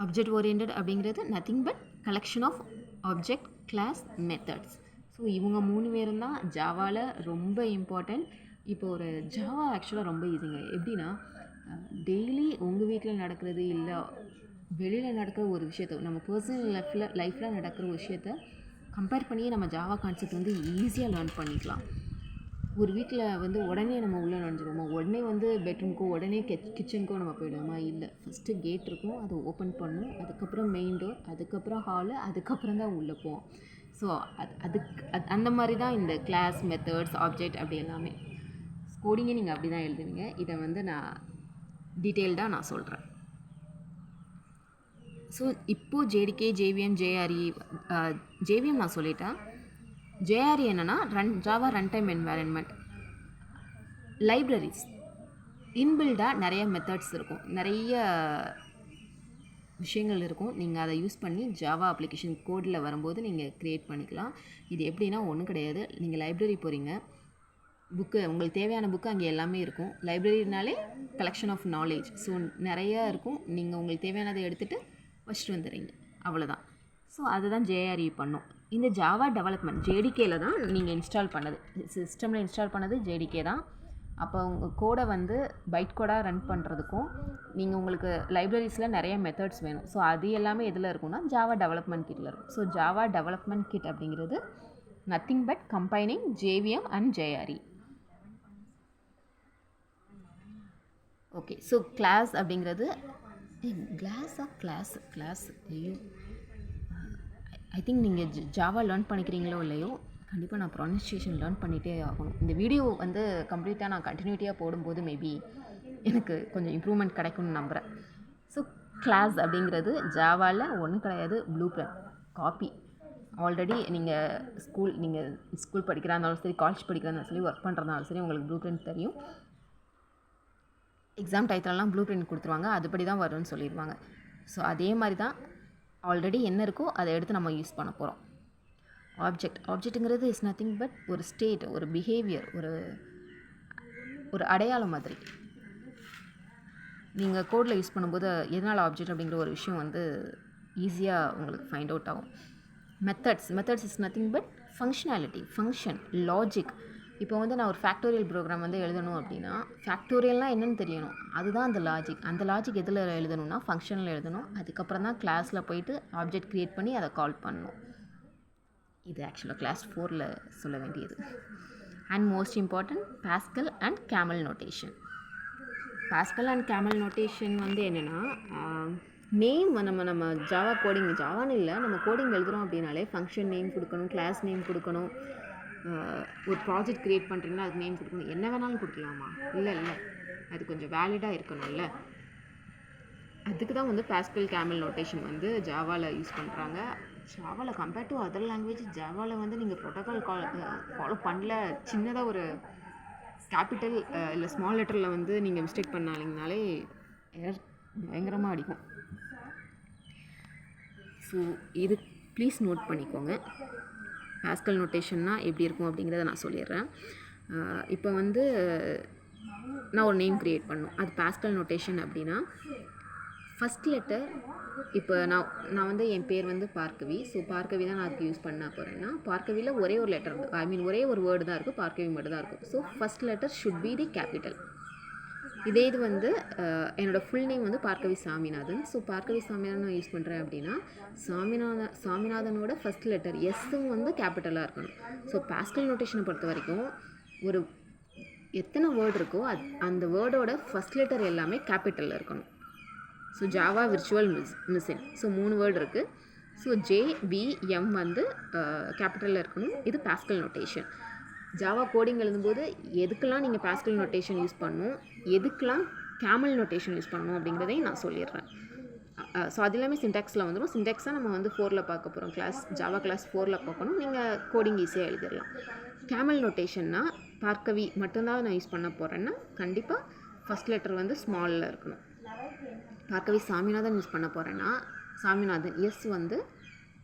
Object oriented அப்படிங்கிறது nothing but collection of object class methods. So இவங்க 3 பேரும் தான் ஜாவாவில் ரொம்ப இம்பார்ட்டண்ட். இப்போ ஒரு ஜாவா ஆக்சுவலாக ரொம்ப ஈஸிங்க. எப்படின்னா டெய்லி உங்கள் வீட்டில் நடக்கிறது இல்லை வெளியில் நடக்கிற ஒரு விஷயத்த நம்ம பர்சனல் லைஃப்பில் நடக்கிற ஒரு விஷயத்த கம்பேர் பண்ணியே நம்ம ஜாவா கான்செப்ட் வந்து ஈஸியாக லேர்ன் பண்ணிக்கலாம். ஒரு வீட்டில் வந்து உடனே நம்ம உள்ளே நுழைஞ்சிருவோமா, உடனே வந்து பெட்ரூம்க்கோ உடனே கிச்சனுக்கோ நம்ம போயிடுவோமா? இல்லை, ஃபஸ்ட்டு கேட் இருக்கும், அதை ஓப்பன் பண்ணணும், அதுக்கப்புறம் மெயின் டோர், அதுக்கப்புறம் ஹாலு, அதுக்கப்புறம் தான் உள்ளே போவோம். ஸோ அந்த மாதிரி தான் இந்த கிளாஸ் மெத்தட்ஸ் ஆப்ஜெக்ட் அப்படி எல்லாமே. கோடிங்கை நீங்கள் அப்படி தான் எழுதுவீங்க. இதை வந்து நான் டீட்டெயில்டாக நான் சொல்கிறேன். ஸோ இப்போது ஜேடிகே, ஜேவிஎம், ஜேஆர்இ. ஜேவிஎம் நான் சொல்லிட்டேன். ஜேஆர்இ என்னென்னா Java run time environment. Libraries இன்பில்டாக நிறைய மெத்தட்ஸ் இருக்கும், நிறைய விஷயங்கள் இருக்கும். நீங்கள் அதை யூஸ் பண்ணி ஜாவா அப்ளிகேஷன் கோடில் வரும்போது நீங்கள் க்ரியேட் பண்ணிக்கலாம். இது எப்படின்னா ஒன்றும் கிடையாது. நீங்கள் லைப்ரரி போகிறீங்க, புக்கு உங்களுக்கு தேவையான புக்கு அங்கே எல்லாமே இருக்கும். லைப்ரரினாலே கலெக்ஷன் ஆஃப் நாலேஜ். ஸோ நிறையா இருக்கும். நீங்கள் உங்களுக்கு தேவையானதை எடுத்துகிட்டு வச்சுட்டு வந்துடுறீங்க, அவ்வளோதான். ஸோ அதுதான் ஜேஆர்இ பண்ணும். இந்த ஜாவா டெவலப்மெண்ட் ஜேடிகேயில் தான் நீங்கள் இன்ஸ்டால் பண்ணது, சிஸ்டமில் இன்ஸ்டால் பண்ணது ஜேடிகே தான். அப்போ உங்கள் கோடை வந்து பைட் கோடாக ரன் பண்ணுறதுக்கும் நீங்கள் உங்களுக்கு லைப்ரரிஸில் நிறைய மெத்தட்ஸ் வேணும். ஸோ அது எல்லாமே எதில் இருக்கும்னா ஜாவா டெவலப்மெண்ட் கிட்டில் இருக்கும். ஸோ ஜாவா டெவலப்மெண்ட் கிட் அப்படிங்கிறது nothing but combining JVM and JRE. Okay, so class அப்படிங்கிறது கிளாஸ் ஐயோ, ஐ திங்க் நீங்கள் ஜாவா லேர்ன் பண்ணிக்கிறீங்களோ இல்லையோ, கண்டிப்பாக நான் ப்ரொனன்சியேஷன் லேர்ன் பண்ணிகிட்டே ஆகணும். இந்த வீடியோ வந்து கம்ப்ளீட்டாக நான் கண்டினியூட்டியாக போடும்போது மேபி எனக்கு கொஞ்சம் இம்ப்ரூவ்மெண்ட் கிடைக்கும்னு நம்புகிறேன். ஸோ கிளாஸ் அப்படிங்கிறது ஜாவாவில் ஒன்றும் கிடையாது, ப்ளூ பிரிண்ட் காப்பி. ஆல்ரெடி நீங்கள் ஸ்கூல் படிக்கிறா இருந்தாலும் சரி, காலேஜ் படிக்கிறதா சரி, ஒர்க் பண்ணுறதாலும் சரி, உங்களுக்கு ப்ளூ பிரிண்ட் தெரியும். எக்ஸாம் டைத்திலலாம் ப்ளூ பிரிண்ட் கொடுத்துருவாங்க, அதுபடி தான் வரும்னு சொல்லிடுவாங்க. ஸோ அதே மாதிரி தான் ஆல்ரெடி என்ன இருக்கோ அதை எடுத்து நம்ம யூஸ் பண்ண போகிறோம். ஆப்ஜெக்ட்டுங்கிறது இஸ் நத்திங் பட் ஒரு ஸ்டேட், ஒரு பிஹேவியர், ஒரு அடையாளம் மாதிரி. நீங்கள் கோடில் யூஸ் பண்ணும்போது எதனால் ஆப்ஜெக்ட் அப்படிங்கிற ஒரு விஷயம் வந்து ஈஸியாக உங்களுக்கு ஃபைண்ட் அவுட் ஆகும். Methods is nothing but functionality, function, logic. இப்போ வந்து நான் ஒரு ஃபேக்டோரியல் ப்ரோக்ராம் வந்து எழுதணும் அப்படின்னா, ஃபேக்டோரியல்னால் என்னென்னு தெரியணும், அதுதான் அந்த லாஜிக். அந்த லாஜிக் எதில் எழுதணும்னா ஃபங்க்ஷனில் எழுதணும். அதுக்கப்புறம் தான் கிளாஸில் போயிட்டு ஆப்ஜெக்ட் க்ரியேட் பண்ணி அதை கால் பண்ணணும். இது ஆக்சுவலாக கிளாஸ் 4ல் சொல்ல வேண்டியது. And most important pascal and camel notation. Pascal and camel notation வந்து என்னென்னா, நேம் நம்ம ஜாவா கோடிங், ஜாவான்னு இல்லை, நம்ம கோடிங் எழுதுகிறோம் அப்படின்னாலே ஃபங்க்ஷன் நேம் கொடுக்கணும், கிளாஸ் நேம் கொடுக்கணும். ஒரு ப்ராஜெக்ட் க்ரியேட் பண்ணுறீங்கன்னா அதுக்கு நேம் கொடுக்கணும். என்ன வேணாலும் கொடுக்கலாமா? இல்லை, அது கொஞ்சம் வேலிடாக இருக்கணும்ல. அதுக்கு தான் வந்து பாஸ்கல் கேமல் நோட்டேஷன் வந்து ஜாவாவில் யூஸ் பண்ணுறாங்க. ஜாவாவில் கம்பேர்ட் டு அதர் லாங்குவேஜ், ஜாவாவில் வந்து நீங்கள் ப்ரோட்டோகால் ஃபாலோ பண்ணல, சின்னதாக ஒரு கேபிட்டல் இல்லை ஸ்மால் லெட்டரில் வந்து நீங்கள் மிஸ்டேக் பண்ணாலிங்கனாலே எரர் பயங்கரமாக அடிக்கும். ஸோ இது ப்ளீஸ் நோட் பண்ணிக்கோங்க. பாஸ்கல் நோட்டேஷன்னா எப்படி இருக்கும் அப்படிங்கிறத நான் சொல்லிடுறேன். இப்போ வந்து நான் ஒரு நேம் க்ரியேட் பண்ணணும், அது பாஸ்கல் நோட்டேஷன் அப்படின்னா ஃபஸ்ட் லெட்டர். இப்போ நான் வந்து என் பேர் வந்து பார்கவி. ஸோ பார்கவி தான் நான் அதுக்கு யூஸ் பண்ண போகிறேன்னா, பார்கவியில் ஒரே ஒரு லெட்டர் ஒரே ஒரு வேர்டு தான் இருக்குது, பார்கவி மட்டும் தான் இருக்கும். So first letter should be the capital. இதே இது வந்து என்னோடய ஃபுல் நேம் வந்து பார்கவி சாமிநாதன். ஸோ பார்கவி சாமிநாதன் நான் யூஸ் பண்ணுறேன் அப்படின்னா சாமிநாதனோட ஃபஸ்ட் லெட்டர் எஸ்ஸும் வந்து கேபிட்டலாக இருக்கணும். ஸோ பாஸ்கல் நோட்டேஷனை பொறுத்த வரைக்கும் ஒரு எத்தனை வேர்டு இருக்கோ அந்த வேர்டோட ஃபஸ்ட் லெட்டர் எல்லாமே கேபிட்டலில் இருக்கணும். So Java virtual machine, so 3 word இருக்குது. ஸோ JVM வந்து கேபிட்டலில் இருக்கணும். இது பாஸ்கல் நோட்டேஷன். ஜாவா கோடிங் எழுதும்போது எதுக்கெல்லாம் நீங்கள் பாஸ்கல் நோட்டேஷன் யூஸ் பண்ணணும், எதுக்கெல்லாம் கேமல் நோட்டேஷன் யூஸ் பண்ணணும் அப்படிங்கிறதையும் நான் சொல்லிடுறேன். ஸோ அது எல்லாமே சின்டாக்ஸில் வந்துடும். சின்டாக்ஸாக நம்ம வந்து 4ல் பார்க்க போகிறோம், ஜாவா கிளாஸ் 4ல் பார்க்கணும். நீங்கள் கோடிங் ஈஸியாக எழுதிடலாம். கேமல் நோட்டேஷன்னா பார்கவி மட்டும்தான் நான் யூஸ் பண்ண போகிறேன்னா கண்டிப்பாக ஃபஸ்ட் லெட்டர் வந்து ஸ்மாலில் இருக்கணும். பார்கவி சாமிநாதன் யூஸ் பண்ண போகிறேன்னா சாமிநாதன் எஸ் வந்து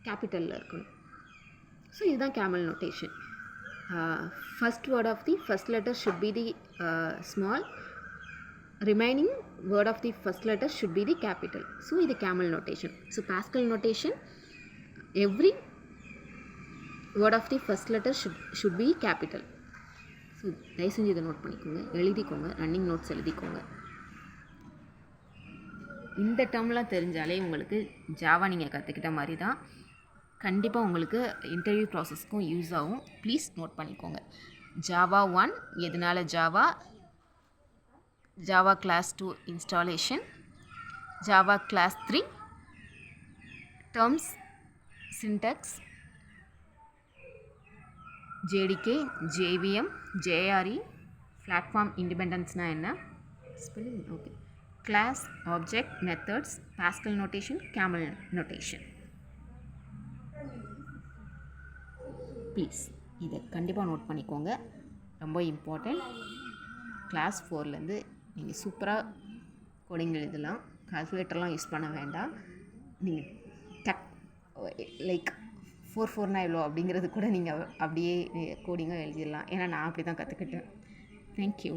கேபிட்டலில் இருக்கணும். ஸோ இதுதான் camel notation. First word of the first letter should be the small, remaining word of the first letter should be the capital. So இது camel notation. So Pascal notation, every word of the first letter should be capital. So தயவு செஞ்சு இதை note பண்ணிக்கோங்க, எழுதிக்கோங்க, running notes எழுதிக்கோங்க. இந்த டேர்ம்லாம் தெரிஞ்சாலே உங்களுக்கு ஜாவா நீங்கள் கற்றுக்கிட்ட மாதிரி தான். கண்டிப்பாக உங்களுக்கு இன்டர்வியூ ப்ராசஸ்க்கும் யூஸ் ஆகும். ப்ளீஸ் நோட் பண்ணிக்கோங்க. ஜாவா 1 எதனால் Java class 2 installation, Java class 3 terms, syntax, JDK, JVM, JRE, platform இண்டிபெண்டன்ஸ்னால் என்ன, spelling okay, class, object, methods, Pascal notation, camel notation. Please இதை கண்டிப்பாக நோட் பண்ணிக்கோங்க, ரொம்ப இம்பார்ட்டண்ட். கிளாஸ் 4லேருந்து நீங்கள் சூப்பராக கோடிங் எழுதலாம். கால்குலேட்டர்லாம் யூஸ் பண்ண வேண்டாம். நீங்கள் லைக் 4 எவ்வளோ அப்படிங்கிறது கூட நீங்கள் அப்படியே கோடிங்காக எழுதிடலாம். ஏன்னா நான் அப்படி தான் கற்றுக்கிட்டேன். தேங்க்யூ.